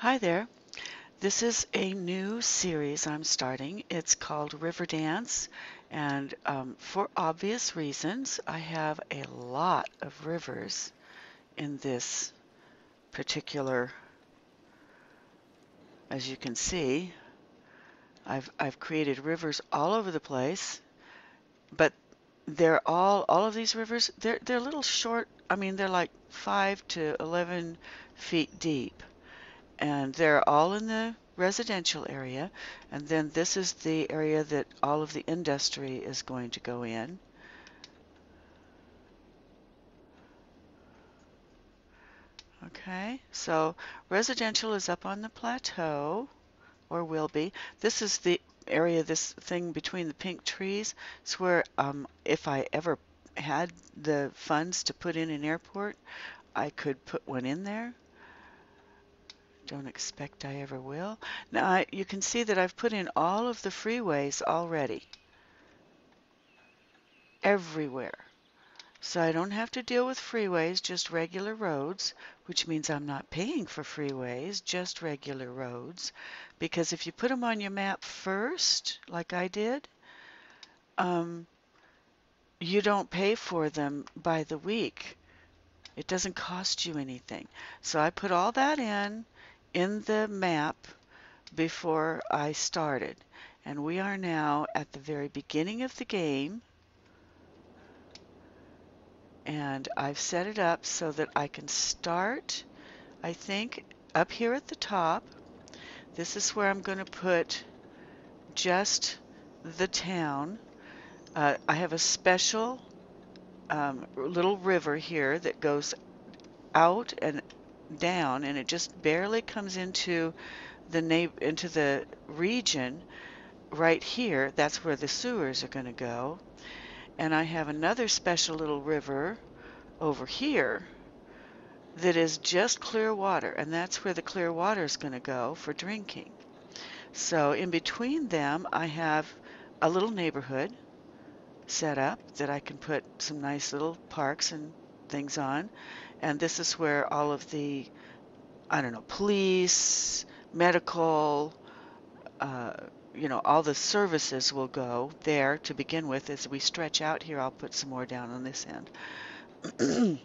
Hi there. This is a new series I'm starting. It's called Riverdance, and for obvious reasons, I have a lot of rivers in this particular, as you can see, I've created rivers all over the place, but they're all of these rivers, they're little short. I mean, they're like 5 to 11 feet deep. And they're all in the residential area, and then this is the area that all of the industry is going to go in. Okay, so residential is up on the plateau, or will be. This is the area, this thing between the pink trees. It's where if I ever had the funds to put in an airport, I could put one in there. Don't expect I ever will. Now you can see that I've put in all of the freeways already, everywhere. So I don't have to deal with freeways, just regular roads, which means I'm not paying for freeways, just regular roads. Because if you put them on your map first, like I did, um, you don't pay for them by the week. It doesn't cost you anything. So I put all that in the map before I started. And we are now at the very beginning of the game. And I've set it up so that I can start, I think, up here at the top. This is where I'm going to put just the town. I have a special little river here that goes out and down, and it just barely comes into the region right here. That's where the sewers are going to go. And I have another special little river over here that is just clear water, and that's where the clear water is going to go for drinking. So in between them, I have a little neighborhood set up that I can put some nice little parks and things on. And this is where all of the, I don't know, police, medical, uh, all the services will go there to begin with. As we stretch out here, I'll put some more down on this end.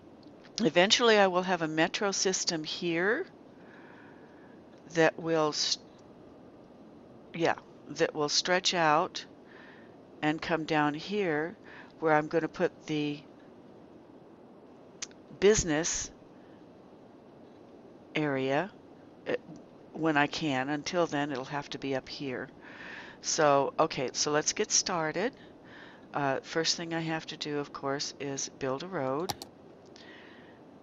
Eventually, I will have a metro system here that will, that will stretch out and come down here, where I'm going to put the business area when I can. Until then, it'll have to be up here. So, okay, so let's get started. First thing I have to do, of course, is build a road.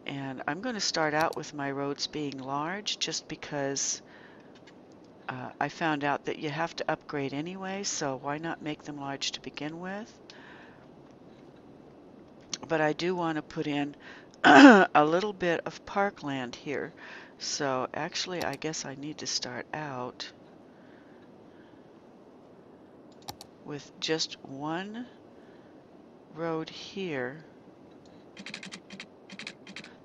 And I'm going to start out with my roads being large just because I found out that you have to upgrade anyway, so why not make them large to begin with? But I do want to put in a little bit of parkland here. So actually, I guess I need to start out with just one road here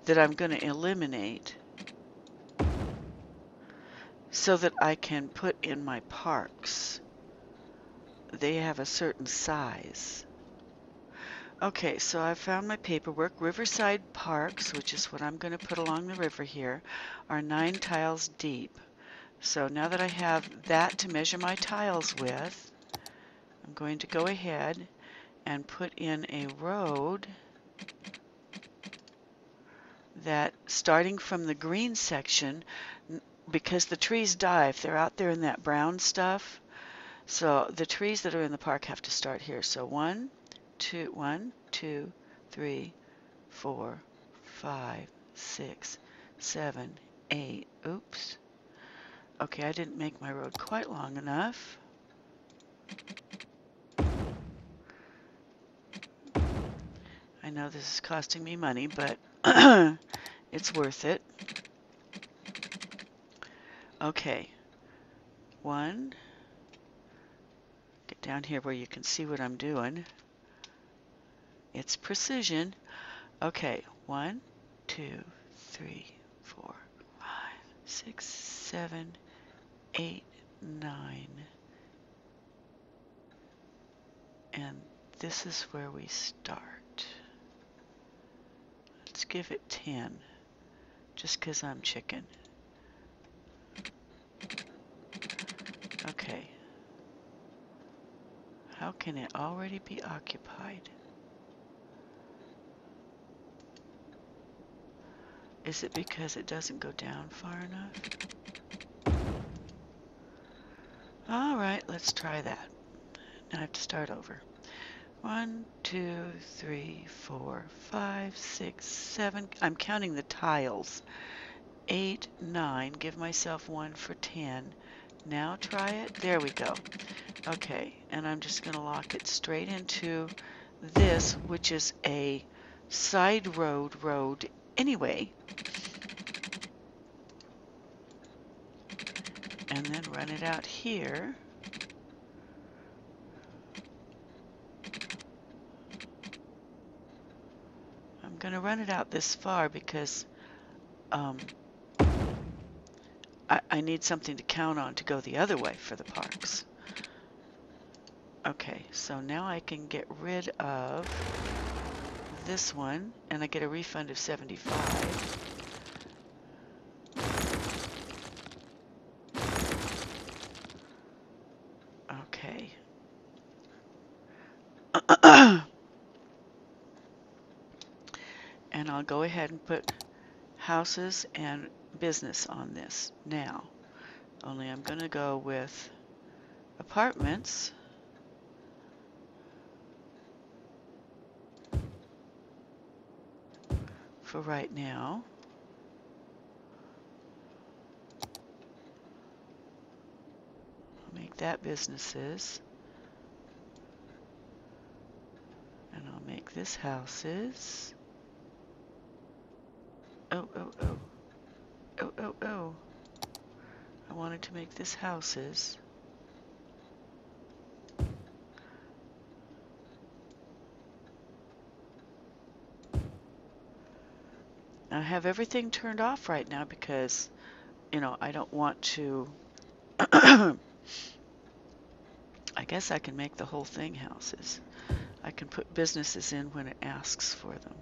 that I'm going to eliminate so that I can put in my parks. They have a certain size. Okay, so I found my paperwork. Riverside Parks, which is what I'm going to put along the river here, are 9 tiles deep. So now that I have that to measure my tiles with, I'm going to go ahead and put in a road that, starting from the green section, because the trees die if they're out there in that brown stuff, so the trees that are in the park have to start here. So 1, 2, 3, 4, 5, 6, 7, 8. Oops. Okay, I didn't make my road quite long enough. I know this is costing me money, but it's worth it. Okay. 1. Get down here where you can see what I'm doing. It's precision. Okay. 1, 2, 3, 4, 5, 6, 7, 8, 9. And this is where we start. Let's give it 10, just because I'm chicken. Okay. How can it already be occupied? Is it because it doesn't go down far enough? All right, let's try that. Now I have to start over. 1, 2, 3, 4, 5, 6, 7. I'm counting the tiles. 8, 9. Give myself 1 for 10. Now try it. There we go. Okay, and I'm just going to lock it straight into this, which is a side road anyway. And then run it out here. I'm going to run it out this far because I need something to count on to go the other way for the parks. Okay, so now I can get rid of this one, and I get a refund of 75. Okay. And I'll go ahead and put houses and business on this now. Only I'm going to go with apartments. For right now. I'll make that businesses. And I'll make this houses. Oh. I wanted to make this houses. I have everything turned off right now because, you know, I don't want to. I guess I can make the whole thing houses. I can put businesses in when it asks for them.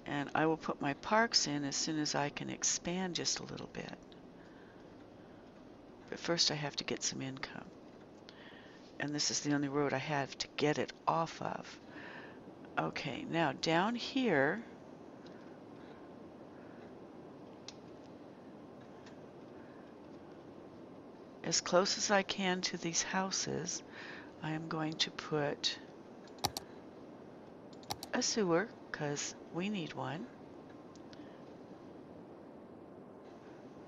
And I will put my parks in as soon as I can expand just a little bit. But first I have to get some income. And this is the only road I have to get it off of. Okay, now down here, as close as I can to these houses, I am going to put a sewer, because we need one.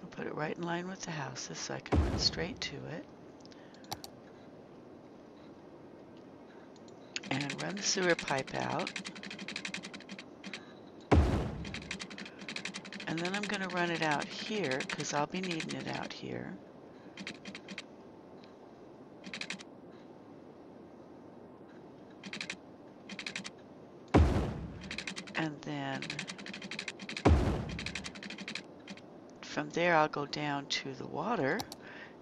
I'll put it right in line with the houses so I can run straight to it. And run the sewer pipe out. And then I'm going to run it out here, because I'll be needing it out here. And then from there I'll go down to the water,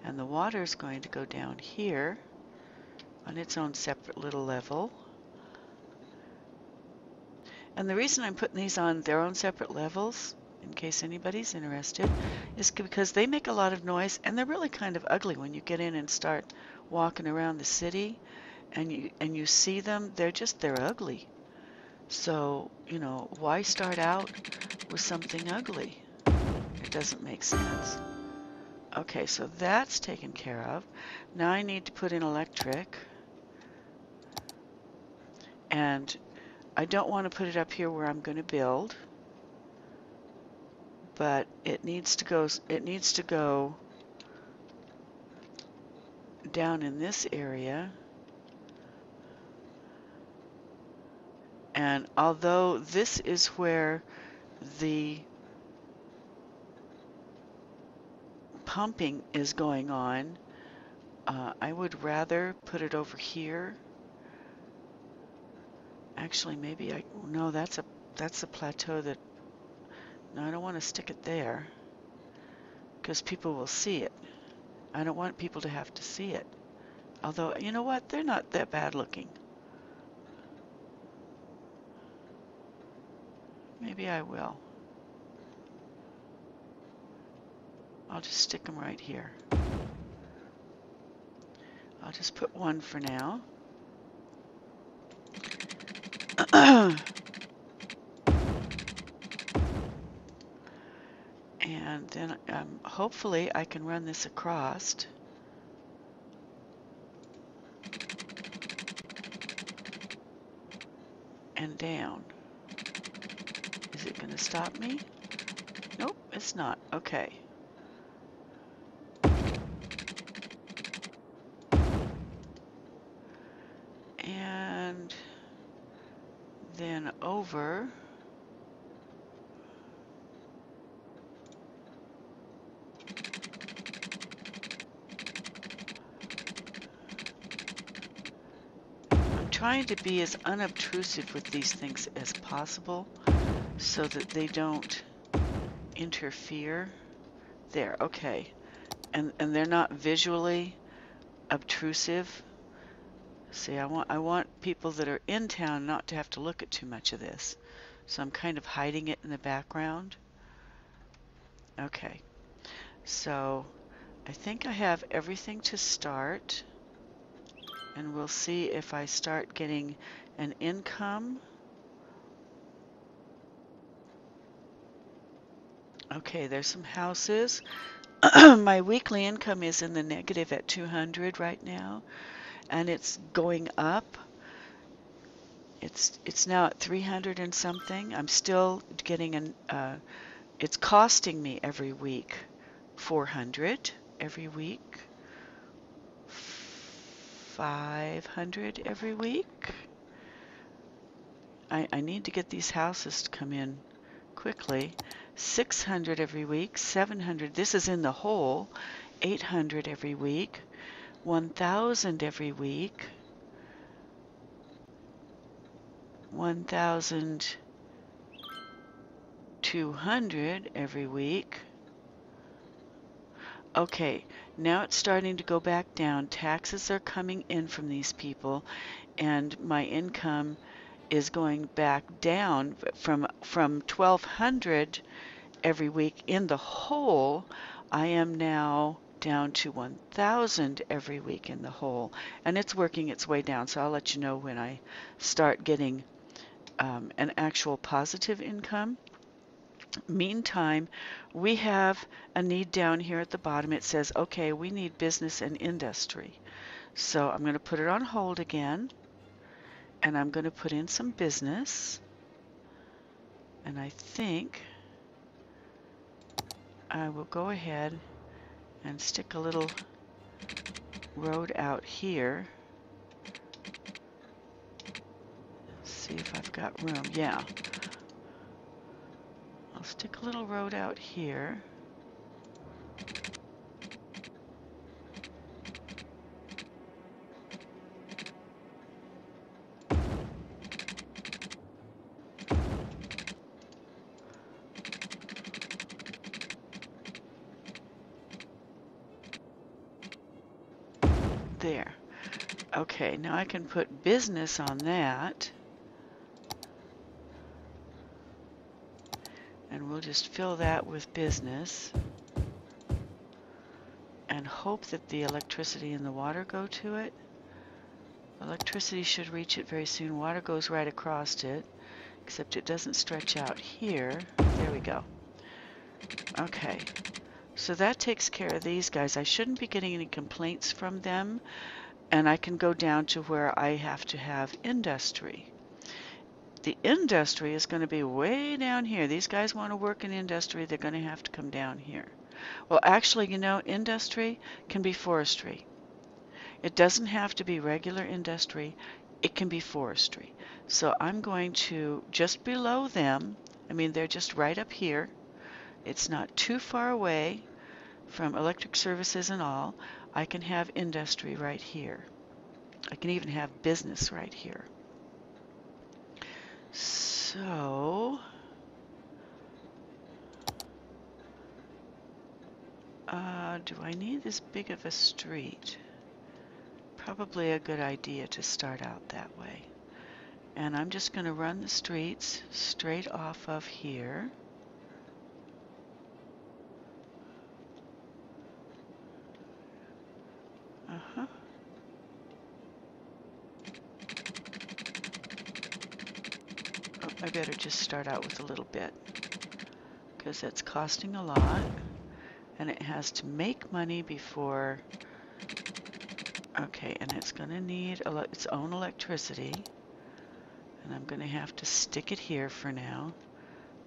and the water is going to go down here on its own separate little level. And the reason I'm putting these on their own separate levels, in case anybody's interested, is because they make a lot of noise and they're really kind of ugly when you get in and start walking around the city and you see them. They're ugly. So, you know, why start out with something ugly? It doesn't make sense. Okay, so that's taken care of. Now I need to put in electric. And I don't want to put it up here where I'm going to build. But it needs to go down in this area. And although this is where the pumping is going on, I would rather put it over here. Actually, maybe no, that's a plateau that, no, I don't want to stick it there because people will see it. I don't want people to have to see it. Although, you know what? They're not that bad looking. Maybe I will. I'll just stick them right here. I'll just put one for now. And then hopefully I can run this across and down. Is it going to stop me? Nope, it's not. Okay. And then over. I'm trying to be as unobtrusive with these things as possible so that they don't interfere. There, okay. And they're not visually obtrusive. See, I want people that are in town not to have to look at too much of this. So I'm kind of hiding it in the background. Okay. So I think I have everything to start. And we'll see if I start getting an income. Okay, there's some houses. My weekly income is in the negative at 200 right now, and it's going up. It's now at 300 and something. I'm still getting it's costing me every week 400 every week, 500 every week. I need to get these houses to come in quickly. 600 every week, 700. This is in the hole. 800 every week, 1,000 every week, 1,200 every week. Okay, now it's starting to go back down. Taxes are coming in from these people, and my income is going back down from 1,200 every week in the hole. I am now down to 1,000 every week in the hole, and it's working its way down. So I'll let you know when I start getting an actual positive income. Meantime, we have a need down here at the bottom. It says, okay, we need business and industry. So I'm going to put it on hold again, and I'm going to put in some business. And I think I will go ahead and stick a little road out here. See if I've got room. Yeah. I'll stick a little road out here. There. Okay, now I can put business on that. And we'll just fill that with business. And hope that the electricity and the water go to it. Electricity should reach it very soon. Water goes right across it, except it doesn't stretch out here. There we go. Okay. So that takes care of these guys. I shouldn't be getting any complaints from them. And I can go down to where I have to have industry. The industry is going to be way down here. These guys want to work in industry. They're going to have to come down here. Well, actually, you know, industry can be forestry. It doesn't have to be regular industry. It can be forestry. So I'm going to, just below them, I mean, they're just right up here. It's not too far away from electric services and all. I can have industry right here. I can even have business right here. So, do I need this big of a street? Probably a good idea to start out that way. And I'm just going to run the streets straight off of here. Uh-huh. Oh, I better just start out with a little bit, because it's costing a lot, and it has to make money before... Okay, and it's going to need its own electricity, and I'm going to have to stick it here for now,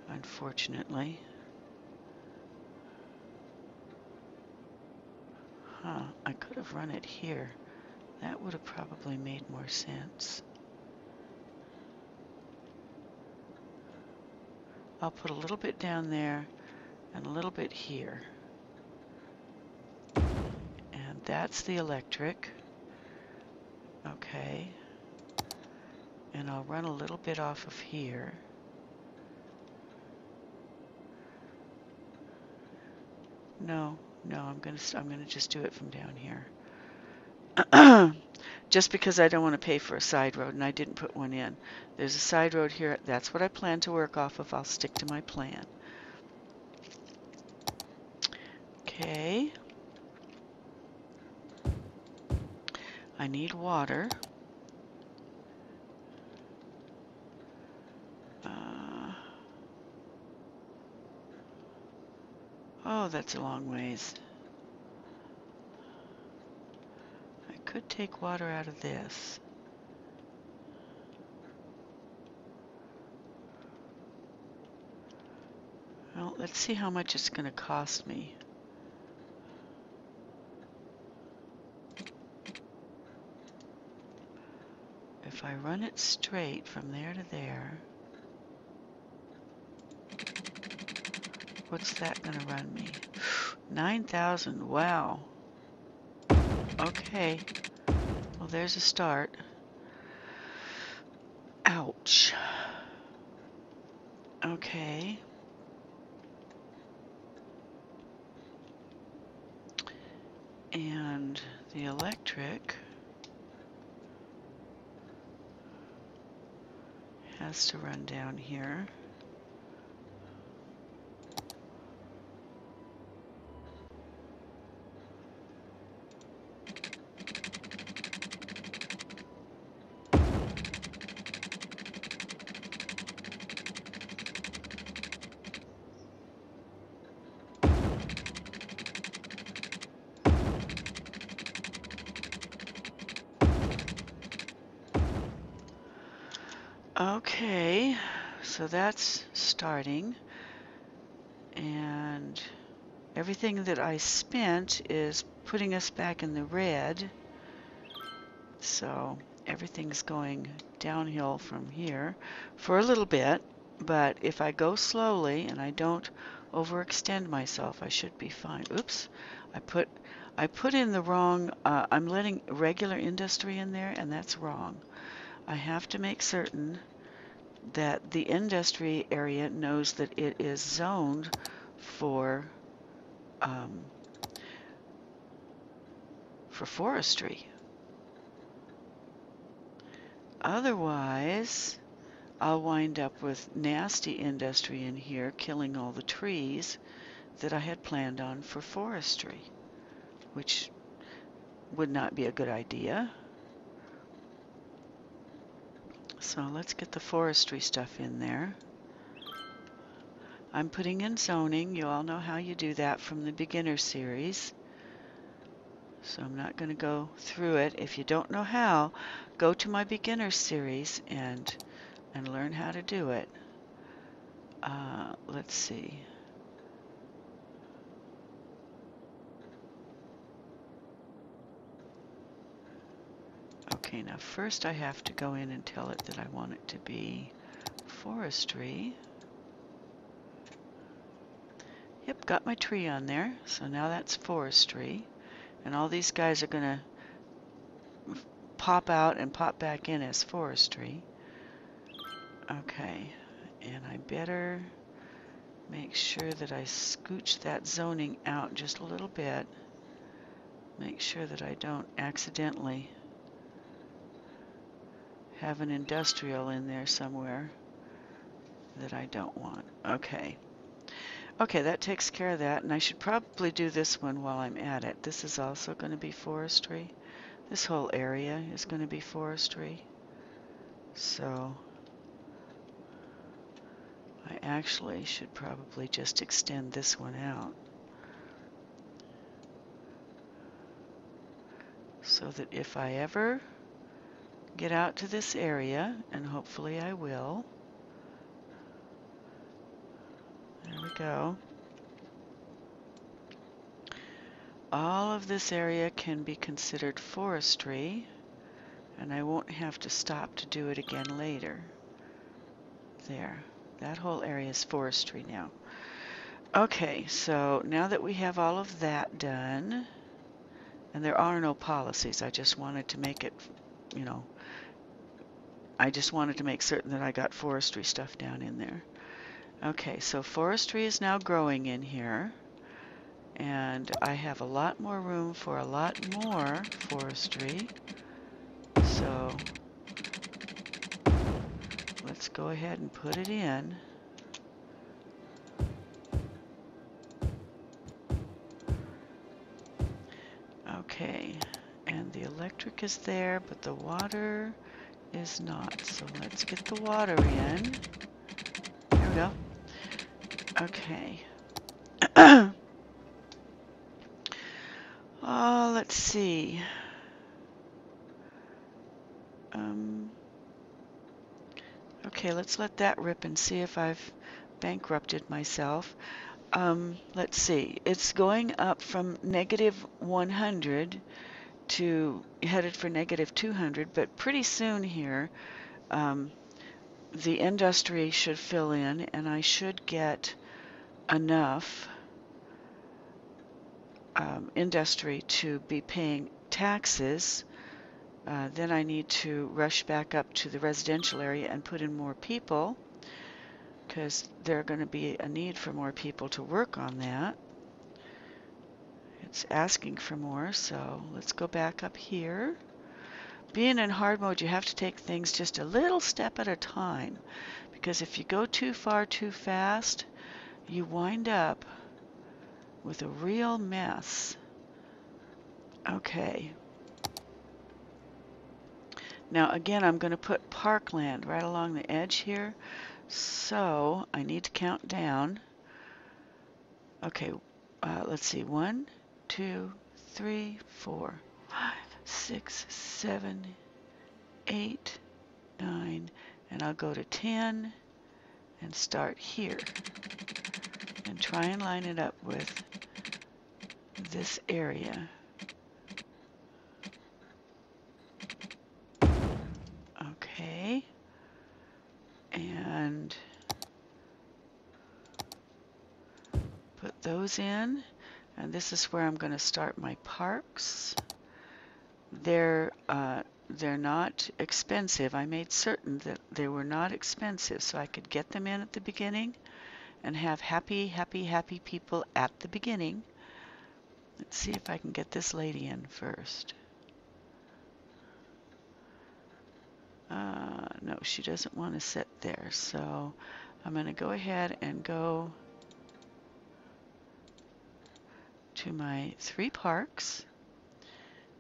unfortunately. Huh, I could have run it here. That would have probably made more sense. I'll put a little bit down there and a little bit here. And that's the electric. Okay. And I'll run a little bit off of here. No, I'm gonna just do it from down here. Just because I don't want to pay for a side road, and I didn't put one in. There's a side road here. That's what I plan to work off of. I'll stick to my plan. Okay. I need water. Oh, that's a long ways. I could take water out of this. Well, let's see how much it's going to cost me. If I run it straight from there to there, what's that going to run me? 9,000, wow. Okay, well there's a start. Ouch. Okay. And the electric has to run down here. Okay, so that's starting, and everything that I spent is putting us back in the red, so everything's going downhill from here for a little bit, but if I go slowly and I don't overextend myself, I should be fine. Oops, I put in the wrong, I'm letting regular industry in there, and that's wrong. I have to make certain that the industry area knows that it is zoned for forestry. Otherwise, I'll wind up with nasty industry in here, killing all the trees that I had planned on for forestry, which would not be a good idea. So let's get the forestry stuff in there. I'm putting in zoning. You all know how you do that from the beginner series. So I'm not going to go through it. If you don't know how, go to my beginner series and learn how to do it. Let's see. Okay, now first I have to go in and tell it that I want it to be forestry. Yep, got my tree on there. So now that's forestry. And all these guys are going to pop out and pop back in as forestry. Okay, and I better make sure that I scooch that zoning out just a little bit. Make sure that I don't accidentally have an industrial in there somewhere that I don't want. Okay. Okay, that takes care of that, and I should probably do this one while I'm at it. This is also going to be forestry. This whole area is going to be forestry. So I actually should probably just extend this one out so that if I ever get out to this area, and hopefully I will, there we go. All of this area can be considered forestry, and I won't have to stop to do it again later. There, that whole area is forestry now. Okay, so now that we have all of that done, and there are no policies, I just wanted to make it, you know, I just wanted to make certain that I got forestry stuff down in there. Okay, so forestry is now growing in here, and I have a lot more room for a lot more forestry. So let's go ahead and put it in. Okay, and the electric is there, but the water is not. So let's get the water in. There we go. Okay. Oh, let's see. Okay, let's let that rip and see if I've bankrupted myself. Let's see. It's going up from -100 to headed for -200, but pretty soon here, the industry should fill in, and I should get enough industry to be paying taxes. Then I need to rush back up to the residential area and put in more people, because there's going to be a need for more people to work on that. It's asking for more, so let's go back up here. Being in hard mode, you have to take things just a little step at a time, because if you go too far too fast, you wind up with a real mess. Okay. Now again, I'm going to put parkland right along the edge here, so I need to count down. Okay, let's see. 1, 2, 3, 4, 5, 6, 7, 8, 9, and I'll go to 10 and start here and try and line it up with this area. Okay, and put those in, and this is where I'm going to start my parks. They're not expensive. I made certain that they were not expensive, so I could get them in at the beginning and have happy, happy, happy people at the beginning. Let's see if I can get this lady in first. No, she doesn't want to sit there, so I'm going to go ahead and go to my 3 parks,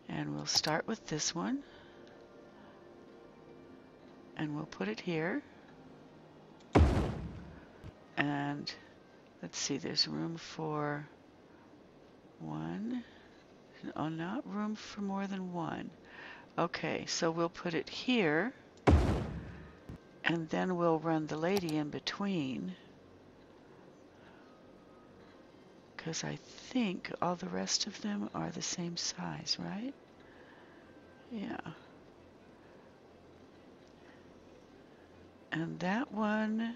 and we'll start with this one, and we'll put it here. And let's see, there's room for 1. Oh, not room for more than 1. Okay, so we'll put it here, and then we'll run the lady in between, because I think all the rest of them are the same size, right? Yeah. And that one,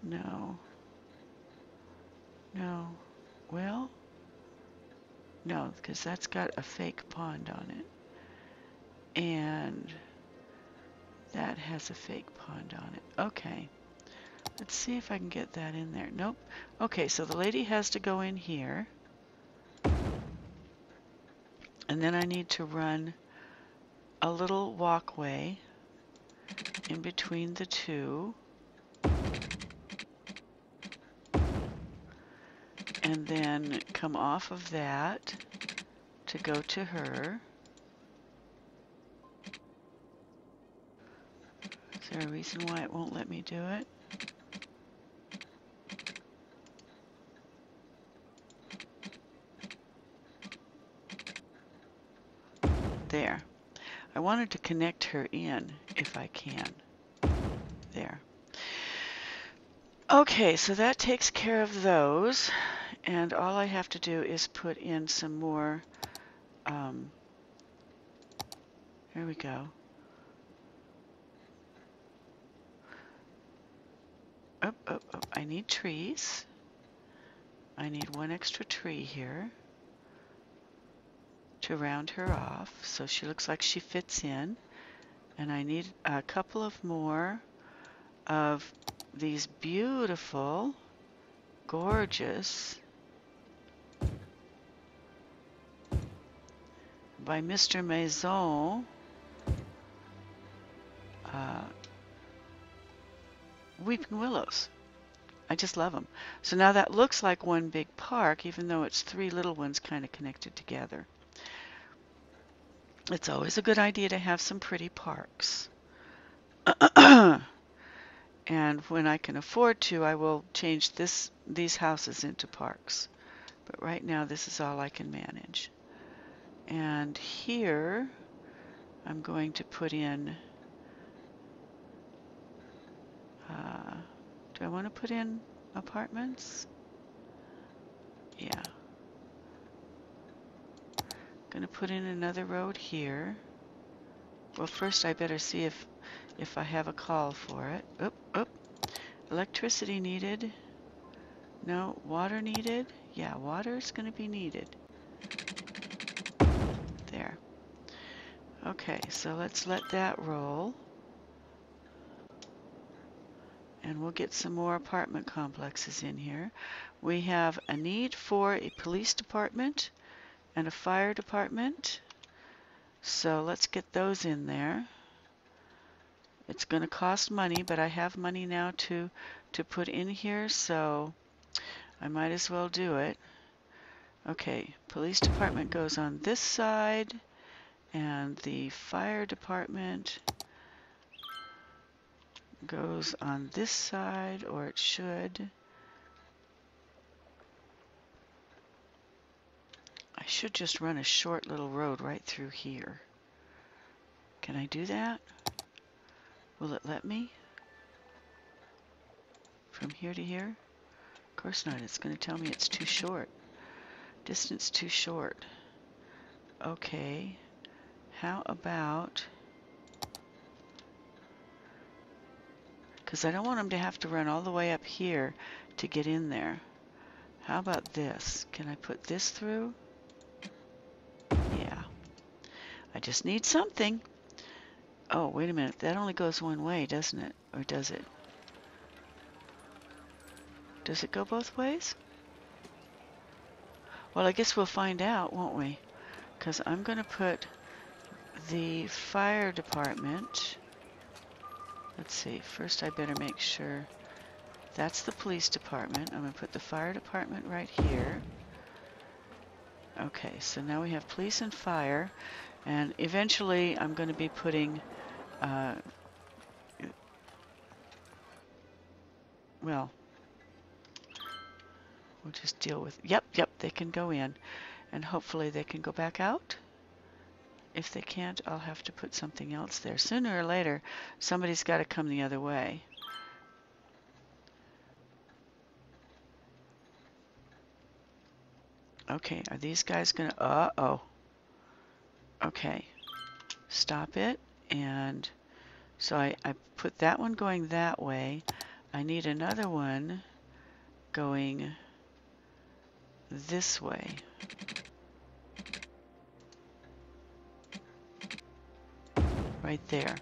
no. No. Well, no, because that's got a fake pond on it. And That has a fake pond on it. Okay. Let's see if I can get that in there. Nope. Okay, so the lady has to go in here. And then I need to run a little walkway in between the two. And then come off of that to go to her. Is there a reason why it won't let me do it? There. I wanted to connect her in if I can. There. Okay, so that takes care of those. And all I have to do is put in some more. Here we go. Oh, I need trees. I need one extra tree here to round her off so she looks like she fits in. And I need a couple of more of these beautiful, gorgeous, by Mr. Maison, weeping willows. I just love them. So now that looks like one big park, even though it's three little ones kind of connected together. It's always a good idea to have some pretty parks. And when I can afford to, I will change these houses into parks. But right now, this is all I can manage. And here, I'm going to put in, do I want to put in apartments? Yeah. Going to put in another road here. Well, first I better see if I have a call for it. Oop. Electricity needed. No, water needed. Yeah, water is going to be needed. There. Okay, so let's let that roll. And we'll get some more apartment complexes in here. We have a need for a police department and a fire department. So let's get those in there. It's going to cost money, but I have money now to put in here, so I might as well do it. Okay, police department goes on this side, and the fire department goes on this side, or it should. I should just run a short little road right through here. Can I do that? Will it let me? From here to here? Of course not. It's going to tell me it's too short. Distance too short. Okay. How about... because I don't want them to have to run all the way up here to get in there. How about this? Can I put this through? Yeah. I just need something. Oh, wait a minute. That only goes one way, doesn't it? Or does it? Does it go both ways? Well, I guess we'll find out, won't we? Because I'm going to put the fire department... Let's see. First, I better make sure that's the police department. I'm going to put the fire department right here. Okay, so now we have police and fire. And eventually, I'm going to be putting... well, we'll just deal with... Yep, they can go in. And hopefully they can go back out. If they can't, I'll have to put something else there. Sooner or later, somebody's got to come the other way. Okay, are these guys going to... Uh-oh. Okay. Stop it. And so I put that one going that way. I need another one going this way. Right there.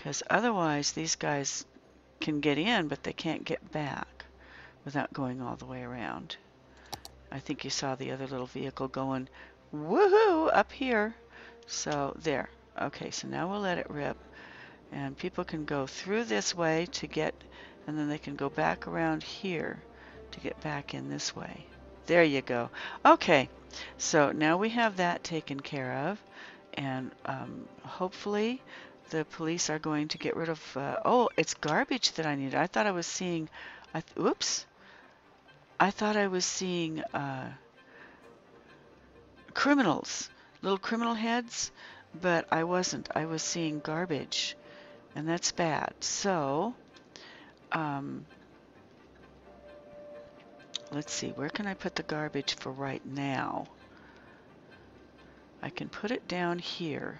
because otherwise these guys can get in, but they can't get back without going all the way around. I think you saw the other little vehicle going woohoo up here. So there. Okay, so now we'll let it rip. And people can go through this way to get, and then they can go back around here to get back in this way. There you go. Okay, so now we have that taken care of. And hopefully the police are going to get rid of, oh, it's garbage that I need. I thought I was seeing, oops. I thought I was seeing criminals, little criminal heads, but I wasn't. I was seeing garbage, and that's bad. So, let's see, where can I put the garbage for right now? I can put it down here,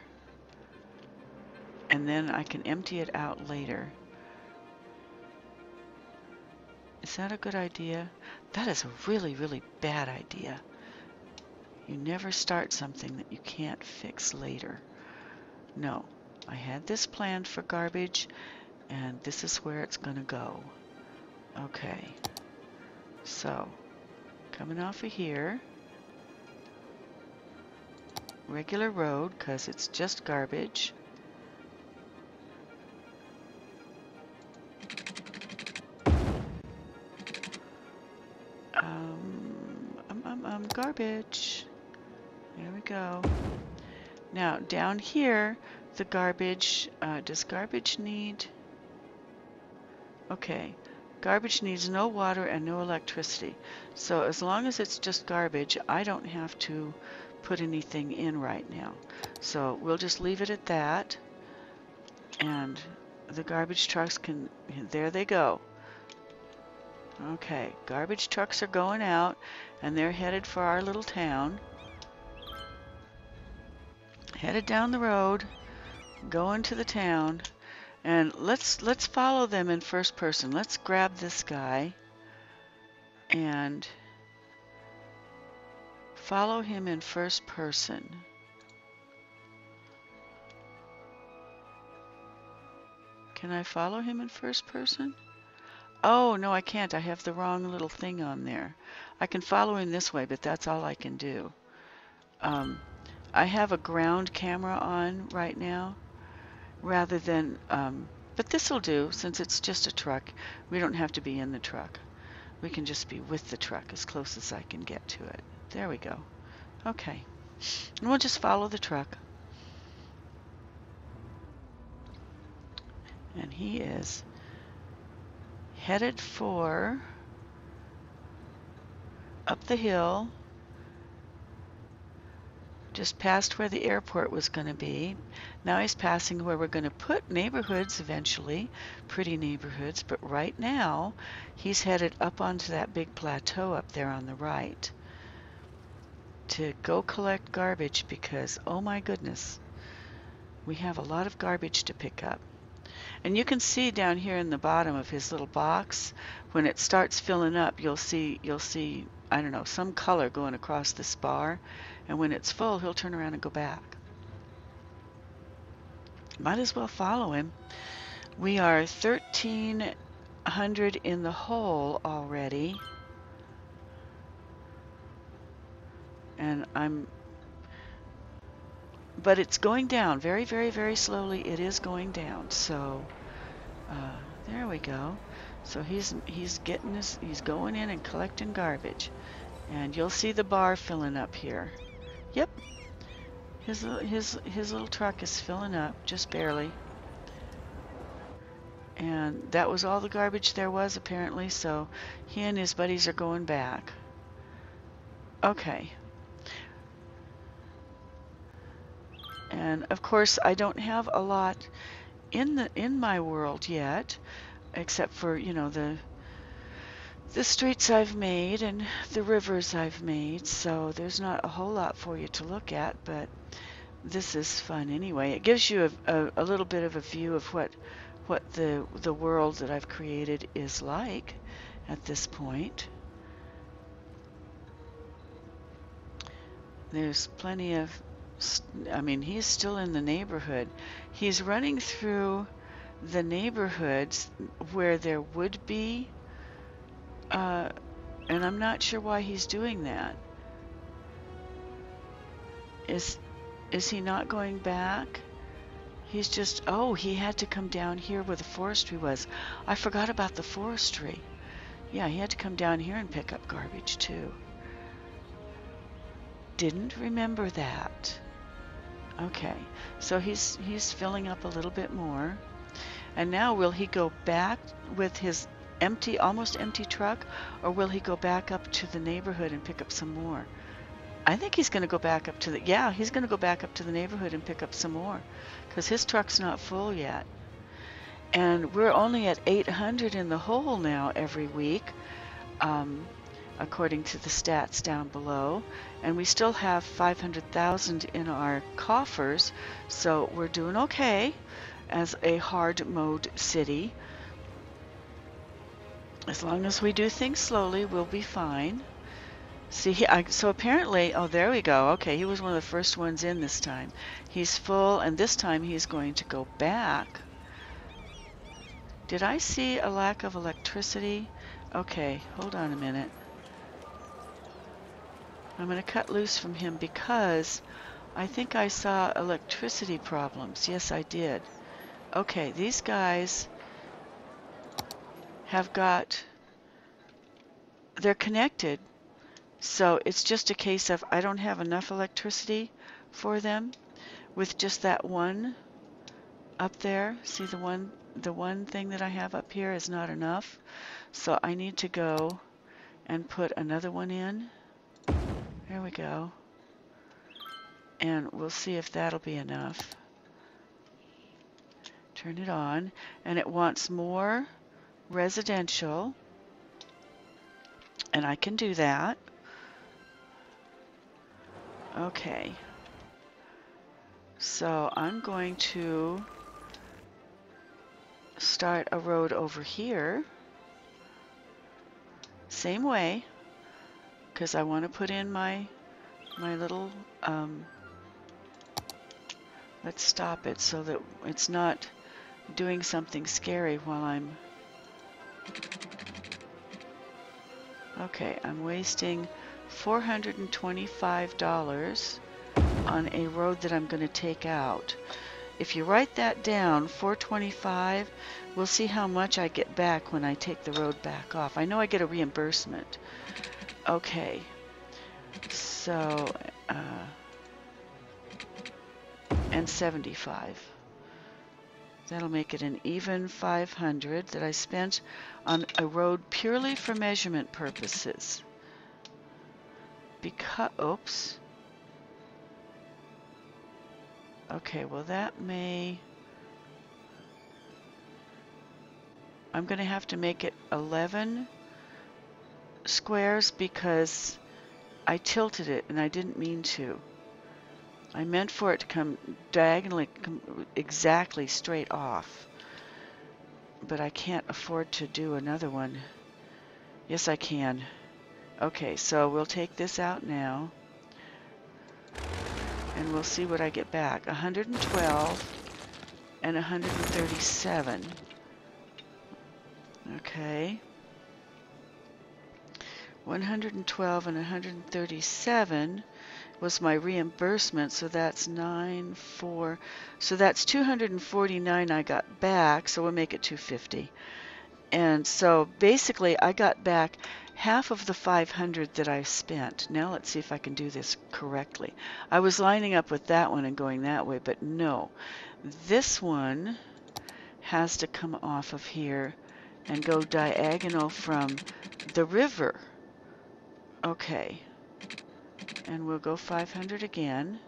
and then I can empty it out later. Is that a good idea? That is a really, really bad idea. You never start something that you can't fix later. No, I had this planned for garbage, and this is where it's going to go. Okay, so coming off of here, regular road, because it's just garbage. Garbage. There we go. Now down here, the garbage, does garbage need, okay, garbage needs no water and no electricity. So as long as it's just garbage, I don't have to put anything in right now. So we'll just leave it at that. And the garbage trucks can, there they go. Okay, garbage trucks are going out, and they're headed for our little town. Headed down the road, going to the town, and let's follow them in first person. Let's grab this guy and follow him in first person. Can I follow him in first person? Oh, no, I can't. I have the wrong little thing on there. I can follow him this way, but that's all I can do. I have a ground camera on right now, rather than, but this will do, since it's just a truck. We don't have to be in the truck. We can just be with the truck as close as I can get to it. There we go. Okay. And we'll just follow the truck. And he is headed for up the hill, just past where the airport was going to be. Now he's passing where we're going to put neighborhoods eventually, pretty neighborhoods, but right now he's headed up onto that big plateau up there on the right to go collect garbage because, oh my goodness, we have a lot of garbage to pick up. And you can see down here in the bottom of his little box, when it starts filling up, you'll see, I don't know, some color going across this bar. And when it's full, he'll turn around and go back. Might as well follow him. We are 1,300 in the hole already. And but it's going down very, very, very slowly. It is going down. So there we go. So he's going in and collecting garbage, and you'll see the bar filling up here. Yep, his little truck is filling up just barely, and that was all the garbage there was apparently. So he and his buddies are going back. Okay. And of course, I don't have a lot in my world yet, except for, you know, the streets I've made and the rivers I've made. So there's not a whole lot for you to look at, but this is fun anyway. It gives you a little bit of a view of what the world that I've created is like at this point. There's plenty of, I mean, he's still in the neighborhood. He's running through the neighborhoods where there would be, and I'm not sure why he's doing that. Is he not going back? He's just, oh, he had to come down here where the forestry was. I forgot about the forestry. Yeah, he had to come down here and pick up garbage too. Didn't remember that. Okay, so he's filling up a little bit more. And now will he go back with his empty, almost empty truck, or will he go back up to the neighborhood and pick up some more? I think he's going to go back up to the, yeah, he's going to go back up to the neighborhood and pick up some more, because his truck's not full yet. And we're only at 800 in the hole now every week, according to the stats down below. And we still have 500,000 in our coffers, so we're doing okay as a hard mode city. As long as we do things slowly, we'll be fine. See, so apparently, oh, there we go. Okay, he was one of the first ones in this time. He's full, and this time he's going to go back. Did I see a lack of electricity? Okay, hold on a minute. I'm going to cut loose from him because I think I saw electricity problems. Yes, I did. Okay, these guys have got, they're connected. So it's just a case of I don't have enough electricity for them with just that one up there. See, the one thing that I have up here is not enough. So I need to go and put another one in. There we go. And we'll see if that'll be enough. Turn it on. And it wants more residential. And I can do that. Okay, so I'm going to start a road over here, same way, because I want to put in my little, let's stop it so that it's not doing something scary while I'm, okay, I'm wasting $425 on a road that I'm going to take out. If you write that down, $425, we'll see how much I get back when I take the road back off. I know I get a reimbursement. Okay, so, and 75. That'll make it an even 500 that I spent on a road purely for measurement purposes. Because, oops. Okay, well that may, I'm going to have to make it 11 squares because I tilted it and I didn't mean to. I meant for it to come diagonally, exactly straight off. But I can't afford to do another one. Yes, I can. Okay, so we'll take this out now, and we'll see what I get back. 112 and 137. Okay. 112 and 137 was my reimbursement, so that's 94. So that's 249 I got back, so we'll make it 250. And so basically I got back half of the 500 that I spent. Now let's see if I can do this correctly. I was lining up with that one and going that way, but no. This one has to come off of here and go diagonal from the river. Okay. And we'll go 500 again,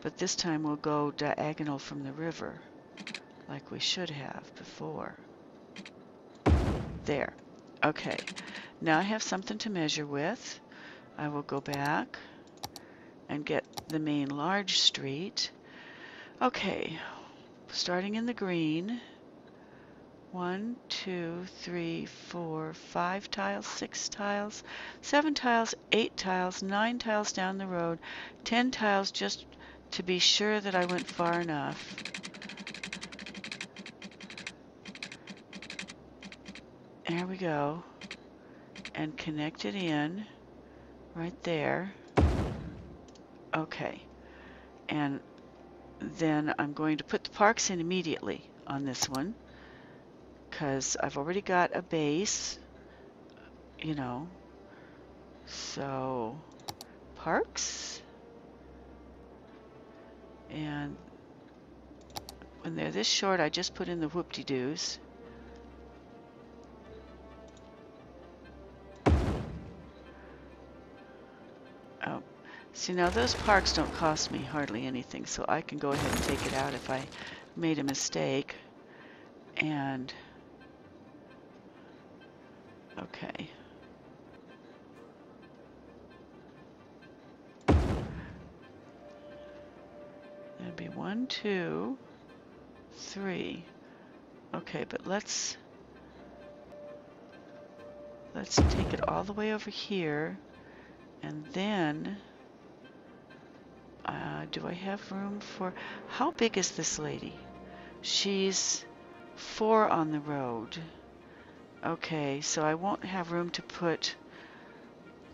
but this time we'll go diagonal from the river, like we should have before. There. Okay. Now I have something to measure with. I will go back and get the main large street. Okay. Starting in the green. 1, 2, 3, 4, 5 tiles, 6 tiles, 7 tiles, 8 tiles, 9 tiles down the road, 10 tiles just to be sure that I went far enough. There we go. And connect it in right there. Okay. And then I'm going to put the parks in immediately on this one because I've already got a base, you know. So parks, and when they're this short, I just put in the whoop-de-doos. Oh, see, now those parks don't cost me hardly anything, so I can go ahead and take it out if I made a mistake. And okay. That'd be 1, 2, 3. Okay, but let's take it all the way over here, and then do I have room for, how big is this lady? She's 4 on the road. Okay, so I won't have room to put,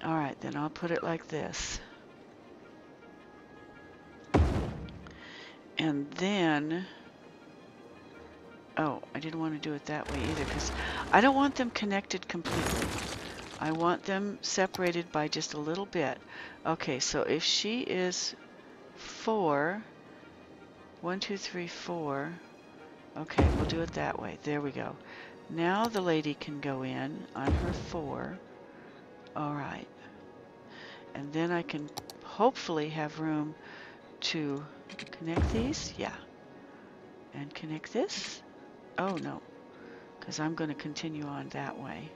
all right, then I'll put it like this. And then, oh, I didn't want to do it that way either because I don't want them connected completely. I want them separated by just a little bit. Okay, so if she is 4, 1, 2, 3, 4. Okay, we'll do it that way. There we go. Now the lady can go in on her 4. All right. And then I can hopefully have room to connect these. Yeah. And connect this. Oh, no. Because I'm going to continue on that way.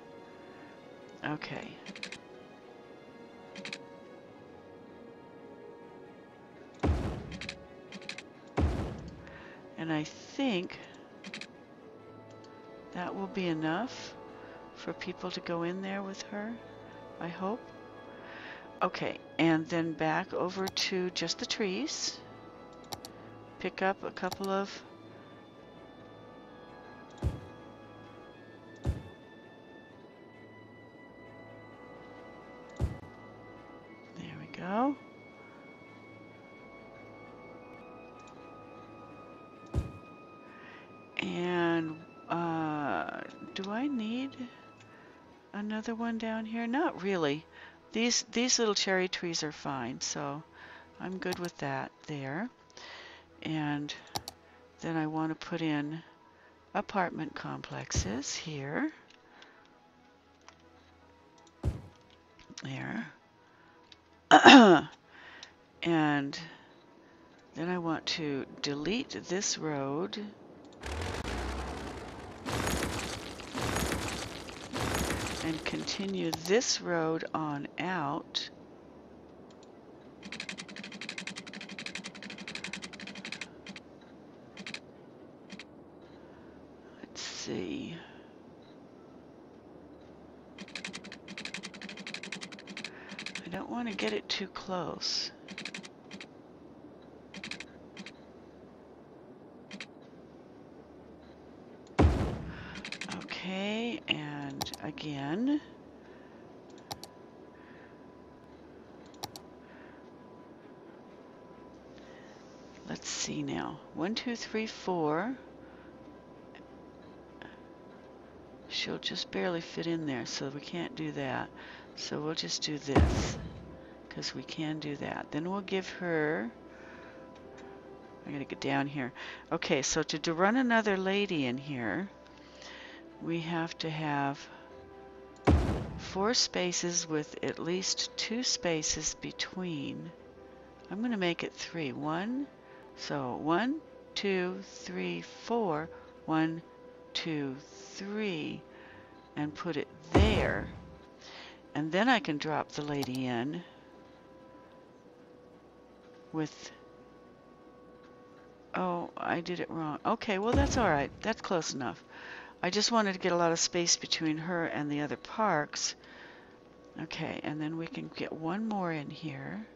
Okay. And I think that will be enough for people to go in there with her, I hope. Okay, and then back over to just the trees. Pick up a couple of there we go. And do I need another one down here? Not really. These little cherry trees are fine, so I'm good with that there. And then I want to put in apartment complexes here. There. And then I want to delete this road. And continue this road on out. Let's see. I don't want to get it too close. Okay, and again. Let's see now. 1, 2, 3, 4. She'll just barely fit in there, so we can't do that. So we'll just do this, because we can do that. Then we'll give her, I gotta get down here. Okay, so to run another lady in here, we have to have 4 spaces with at least 2 spaces between. I'm going to make it 3. 1, so 1, 2, 3, 4. 1, 2, 3, and put it there. And then I can drop the lady in with, oh, I did it wrong. Okay, well that's all right. That's close enough. I just wanted to get a lot of space between her and the other parks. Okay, and then we can get one more in here.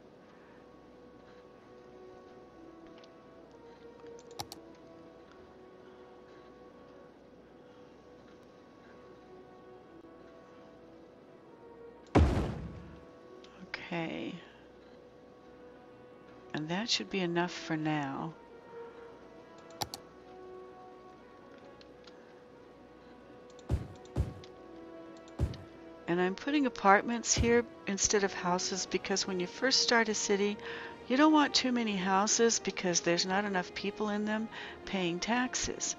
Okay. And that should be enough for now. And I'm putting apartments here instead of houses because when you first start a city, you don't want too many houses because there's not enough people in them paying taxes.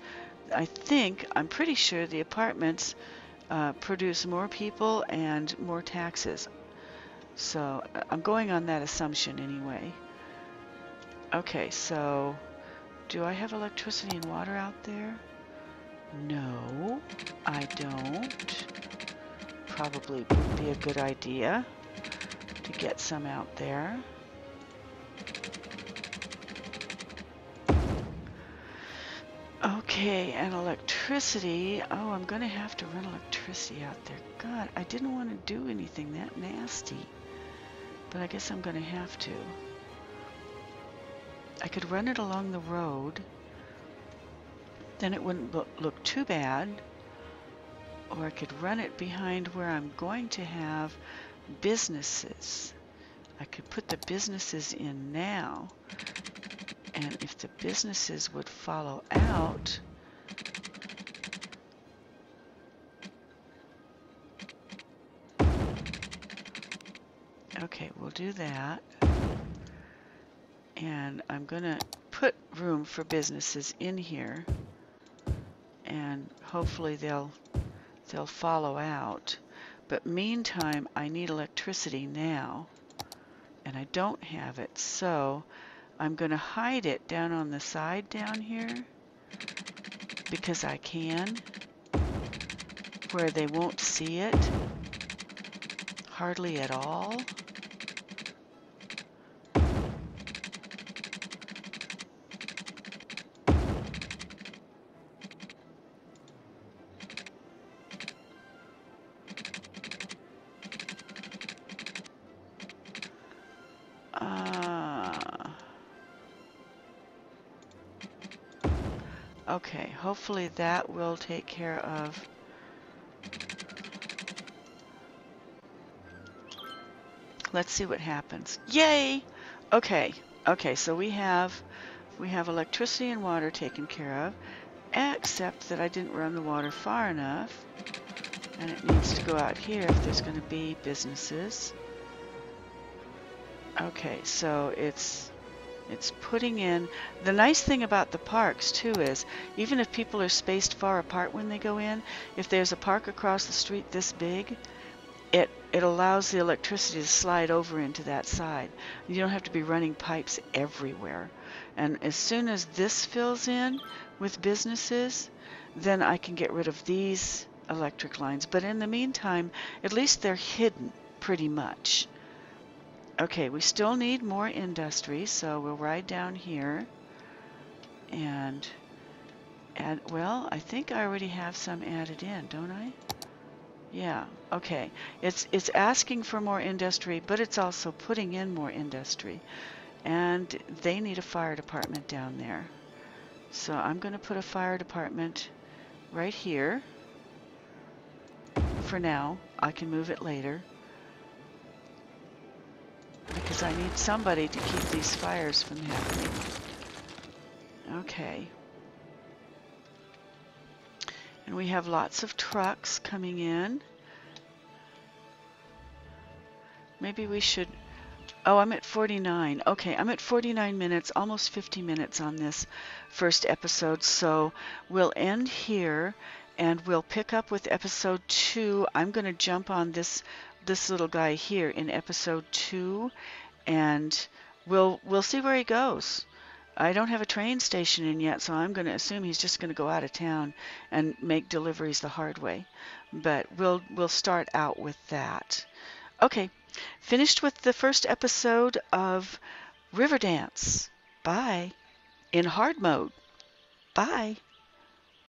I'm pretty sure the apartments produce more people and more taxes. So I'm going on that assumption anyway. Okay, so do I have electricity and water out there? No, I don't. Probably would be a good idea to get some out there. Okay, and electricity. Oh, I'm going to have to run electricity out there. God, I didn't want to do anything that nasty, but I guess I'm going to have to. I could run it along the road, then it wouldn't look too bad, or I could run it behind where I'm going to have businesses. I could put the businesses in now, and if the businesses would follow out, okay, we'll do that. And I'm going to put room for businesses in here, and hopefully they'll follow out. But meantime, I need electricity now, and I don't have it, so I'm going to hide it down on the side down here because I can, where they won't see it hardly at all. Okay, hopefully that will take care of. Let's see what happens. Yay! Okay, so we have electricity and water taken care of, except that I didn't run the water far enough, and it needs to go out here if there's going to be businesses. Okay, so it's putting in. The nice thing about the parks too is even if people are spaced far apart when they go in, if there's a park across the street this big, it allows the electricity to slide over into that side. You don't have to be running pipes everywhere. And as soon as this fills in with businesses, then I can get rid of these electric lines. But in the meantime, at least they're hidden pretty much. Okay, we still need more industry, so we'll ride down here and add, well, I think I already have some added in, don't I? Yeah, okay. It's asking for more industry, but it's also putting in more industry. And they need a fire department down there. So I'm going to put a fire department right here. For now, I can move it later, because I need somebody to keep these fires from happening. Okay. And we have lots of trucks coming in. Maybe we should... Oh, I'm at 49. Okay, I'm at 49 minutes, almost 50 minutes on this first episode. So we'll end here, and we'll pick up with episode 2. I'm going to jump on this little guy here in episode 2, and we'll see where he goes. I don't have a train station in yet, so I'm going to assume he's just going to go out of town and make deliveries the hard way. But we'll start out with that. Okay, finished with the first episode of Riverdance. Bye. In hard mode. Bye.